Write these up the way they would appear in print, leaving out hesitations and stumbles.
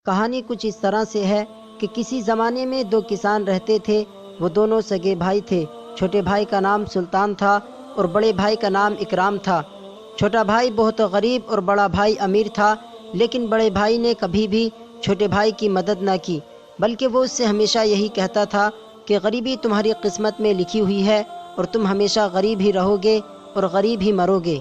کہانی کچھ اس طرح سے ہے کہ کسی زمانے میں دو کسان رہتے تھے۔ وہ دونوں سگے بھائی تھے۔ چھوٹے بھائی کا نام سلطان تھا اور بڑے بھائی کا نام اکرام تھا۔ چھوٹا بھائی بہت غریب اور بڑا بھائی امیر تھا، لیکن بڑے بھائی نے کبھی بھی چھوٹے بھائی کی مدد نہ کی، بلکہ وہ اس سے ہمیشہ یہی کہتا تھا کہ غریبی تمہاری قسمت میں لکھی ہوئی ہے اور تم ہمیشہ غریب ہی رہو گے اور غریب ہی مرو گے۔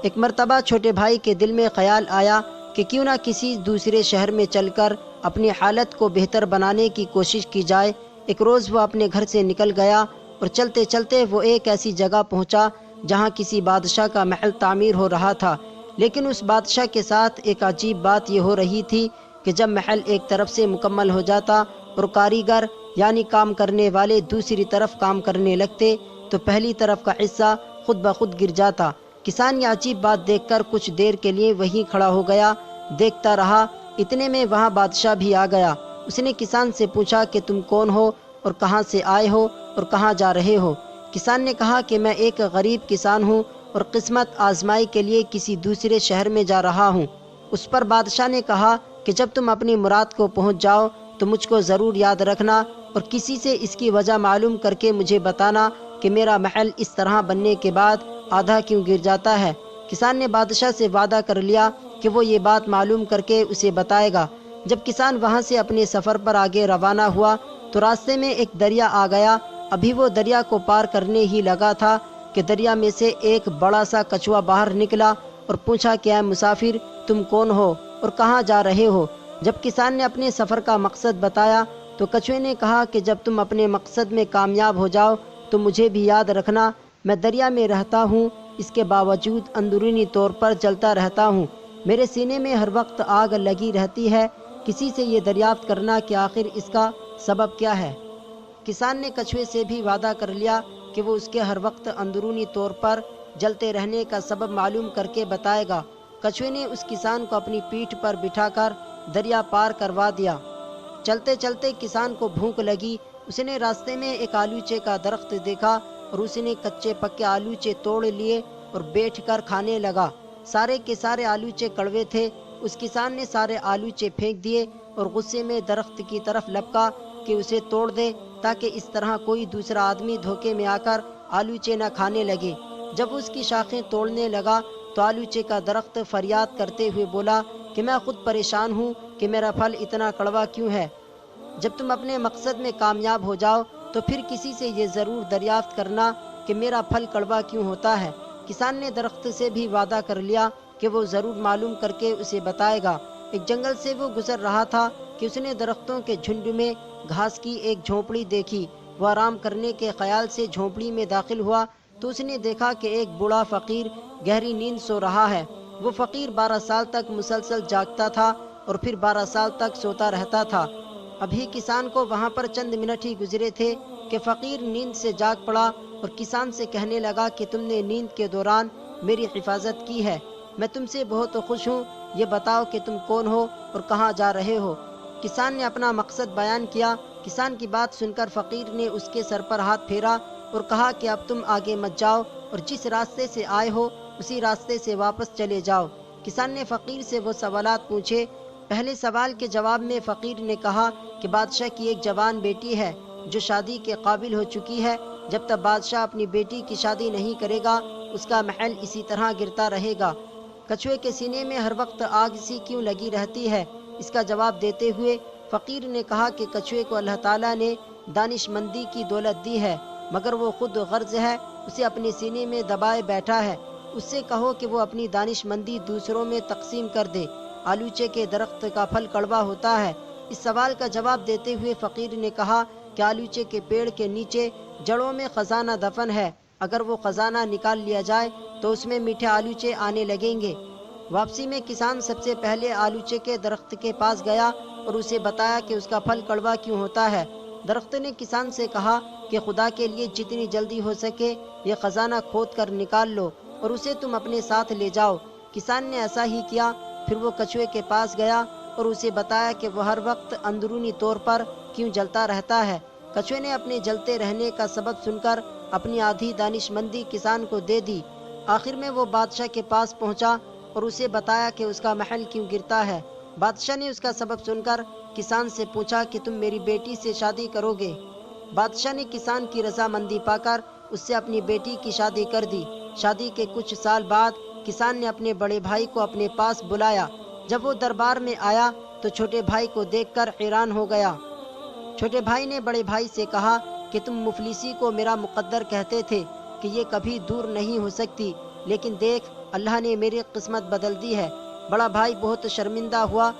ایک مرتبہ چھوٹے بھائی کے دل میں خیال آیا کہ کیوں نہ کسی دوسرے شہر میں چل کر اپنی حالت کو بہتر بنانے کی کوشش کی جائے۔ ایک روز وہ اپنے گھر سے نکل گیا اور چلتے چلتے وہ ایک ایسی جگہ پہنچا جہاں کسی بادشاہ کا محل تعمیر ہو رہا تھا۔ لیکن اس بادشاہ کے ساتھ ایک عجیب بات یہ ہو رہی تھی کہ جب محل ایک طرف سے مکمل ہو جاتا اور کاریگر یعنی کام کرنے والے دوسری طرف کام کرنے لگتے تو پہلی طرف کا حصہ خود بخود گر جاتا۔ کسان یہ عجیب بات دیکھ کر کچھ دیر کے لیے وہیں کھڑا ہو گیا، دیکھتا رہا۔ اتنے میں وہاں بادشاہ بھی آ گیا۔ اس نے کسان سے پوچھا کہ تم کون ہو اور کہاں سے آئے ہو اور کہاں جا رہے ہو؟ کسان نے کہا کہ میں ایک غریب کسان ہوں اور قسمت آزمائی کے لیے کسی دوسرے شہر میں جا رہا ہوں۔ اس پر بادشاہ نے کہا کہ جب تم اپنی مراد کو پہنچ جاؤ تو مجھ کو ضرور یاد رکھنا اور کسی سے اس کی وجہ معلوم کر کے مجھے بتانا کہ میرا محل اس طرح بننے کے بعد آدھا کیوں گر جاتا ہے۔ کسان نے بادشاہ سے وعدہ کر لیا کہ وہ یہ بات معلوم کر کے اسے بتائے گا۔ جب کسان وہاں سے اپنے سفر پر آگے روانہ ہوا تو راستے میں ایک دریا آ گیا۔ ابھی وہ دریا کو پار کرنے ہی لگا تھا کہ دریا میں سے ایک بڑا سا کچھوا باہر نکلا اور پوچھا کہ اے مسافر، تم کون ہو اور کہاں جا رہے ہو؟ جب کسان نے اپنے سفر کا مقصد بتایا تو کچھوے نے کہا کہ جب تم اپنے مقصد میں کامیاب ہو جاؤ تو مجھے بھی یاد رکھنا۔ میں دریا میں رہتا ہوں، اس کے باوجود اندرونی طور پر جلتا رہتا ہوں۔ میرے سینے میں ہر وقت آگ لگی رہتی ہے۔ کسی سے یہ دریافت کرنا کہ آخر اس کا سبب کیا ہے۔ کسان نے کچھوے سے بھی وعدہ کر لیا کہ وہ اس کے ہر وقت اندرونی طور پر جلتے رہنے کا سبب معلوم کر کے بتائے گا۔ کچھوے نے اس کسان کو اپنی پیٹھ پر بٹھا کر دریا پار کروا دیا۔ چلتے چلتے کسان کو بھوک لگی۔ اس نے راستے میں ایک آلوچے کا درخت دیکھا اور اس نے کچے پکے آلوچے توڑ لیے اور بیٹھ کر کھانے لگا۔ سارے کے سارے آلوچے کڑوے تھے۔ اس کسان نے سارے آلوچے پھینک دیے اور غصے میں درخت کی طرف لپکا کہ اسے توڑ دے تاکہ اس طرح کوئی دوسرا آدمی دھوکے میں آ کر آلوچے نہ کھانے لگے۔ جب اس کی شاخیں توڑنے لگا تو آلوچے کا درخت فریاد کرتے ہوئے بولا کہ میں خود پریشان ہوں کہ میرا پھل اتنا کڑوا کیوں ہے۔ جب تم اپنے مقصد میں کامیاب ہو جاؤ تو پھر کسی سے یہ ضرور دریافت کرنا کہ میرا پھل کڑوا کیوں ہوتا ہے۔ کسان نے درخت سے بھی وعدہ کر لیا کہ وہ ضرور معلوم کر کے اسے بتائے گا۔ ایک جنگل سے وہ گزر رہا تھا کہ اس نے درختوں کے جھنڈ میں گھاس کی ایک جھونپڑی دیکھی۔ وہ آرام کرنے کے خیال سے جھونپڑی میں داخل ہوا تو اس نے دیکھا کہ ایک بوڑھا فقیر گہری نیند سو رہا ہے۔ وہ فقیر 12 سال تک مسلسل جاگتا تھا اور پھر 12 سال تک سوتا رہتا تھا۔ ابھی کسان کو وہاں پر چند منٹ ہی گزرے تھے کہ فقیر نیند سے جاگ پڑا اور کسان سے کہنے لگا کہ تم نے نیند کے دوران میری حفاظت کی ہے، میں تم سے بہت خوش ہوں۔ یہ بتاؤ کہ تم کون ہو اور کہاں جا رہے ہو؟ کسان نے اپنا مقصد بیان کیا۔ کسان کی بات سن کر فقیر نے اس کے سر پر ہاتھ پھیرا اور کہا کہ اب تم آگے مت جاؤ اور جس راستے سے آئے ہو اسی راستے سے واپس چلے جاؤ۔ کسان نے فقیر سے وہ سوالات پوچھے۔ پہلے سوال کے جواب میں فقیر نے کہا کہ بادشاہ کی ایک جوان بیٹی ہے جو شادی کے قابل ہو چکی ہے۔ جب تک بادشاہ اپنی بیٹی کی شادی نہیں کرے گا اس کا محل اسی طرح گرتا رہے گا۔ کچھوے کے سینے میں ہر وقت آگ سی کیوں لگی رہتی ہے؟ اس کا جواب دیتے ہوئے فقیر نے کہا کہ کچھوے کو اللہ تعالیٰ نے دانش مندی کی دولت دی ہے، مگر وہ خود غرض ہے، اسے اپنے سینے میں دبائے بیٹھا ہے۔ اس سے کہو کہ وہ اپنی دانش مندی دوسروں میں تقسیم کر دے۔ آلوچے کے درخت کا پھل کڑوا ہوتا ہے۔ اس سوال کا جواب دیتے ہوئے فقیر نے کہا کہ آلوچے کے پیڑ کے نیچے جڑوں میں خزانہ دفن ہے، اگر وہ خزانہ نکال لیا جائے تو اس میں میٹھے آلوچے آنے لگیں گے۔ واپسی میں کسان سب سے پہلے آلوچے کے درخت کے پاس گیا اور اسے بتایا کہ اس کا پھل کڑوا کیوں ہوتا ہے۔ درخت نے کسان سے کہا کہ خدا کے لیے جتنی جلدی ہو سکے یہ خزانہ کھود کر نکال لو اور اسے تم اپنے ساتھ لے جاؤ۔ کسان نے ایسا ہی کیا۔ پھر وہ کچھوے کے پاس گیا اور اسے بتایا کہ وہ ہر وقت اندرونی طور پر کیوں جلتا رہتا ہے۔ کچھوے نے اپنے جلتے رہنے کا سبب سن کر اپنی آدھی دانش مندی کسان کو دے دی۔ آخر میں وہ بادشاہ کے پاس پہنچا اور اسے بتایا کہ اس کا محل کیوں گرتا ہے۔ بادشاہ نے اس کا سبب سن کر کسان سے پوچھا کہ تم میری بیٹی سے شادی کرو گے؟ بادشاہ نے کسان کی رضامندی پا کر اس سے اپنی بیٹی کی شادی کر دی۔ شادی کے کچھ سال بعد کسان نے اپنے بڑے بھائی کو اپنے پاس بلایا۔ جب وہ دربار میں آیا تو چھوٹے بھائی کو دیکھ کر حیران ہو گیا۔ چھوٹے بھائی نے بڑے بھائی سے کہا کہ تم مفلسی کو میرا مقدر کہتے تھے کہ یہ کبھی دور نہیں ہو سکتی، لیکن دیکھ اللہ نے میری قسمت بدل دی ہے۔ بڑا بھائی بہت شرمندہ ہوا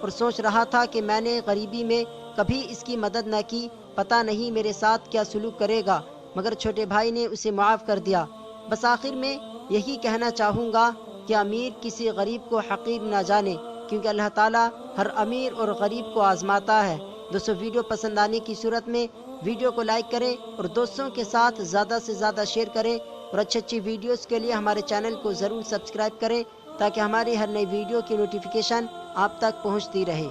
اور سوچ رہا تھا کہ میں نے غریبی میں کبھی اس کی مدد نہ کی، پتہ نہیں میرے ساتھ کیا سلوک کرے گا، مگر چھوٹے بھائی نے اسے معاف کر دیا۔ بس آخر میں یہی کہنا چاہوں گا کہ امیر کسی غریب کو حقیر نہ جانے، کیونکہ اللہ تعالیٰ ہر امیر اور غریب کو آزماتا ہے۔ دوستو، ویڈیو پسند آنے کی صورت میں ویڈیو کو لائک کریں اور دوستوں کے ساتھ زیادہ سے زیادہ شیئر کریں، اور اچھی ویڈیوز کے لیے ہمارے چینل کو ضرور سبسکرائب کریں تاکہ ہماری ہر نئی ویڈیو کی نوٹیفیکیشن آپ تک پہنچتی رہے۔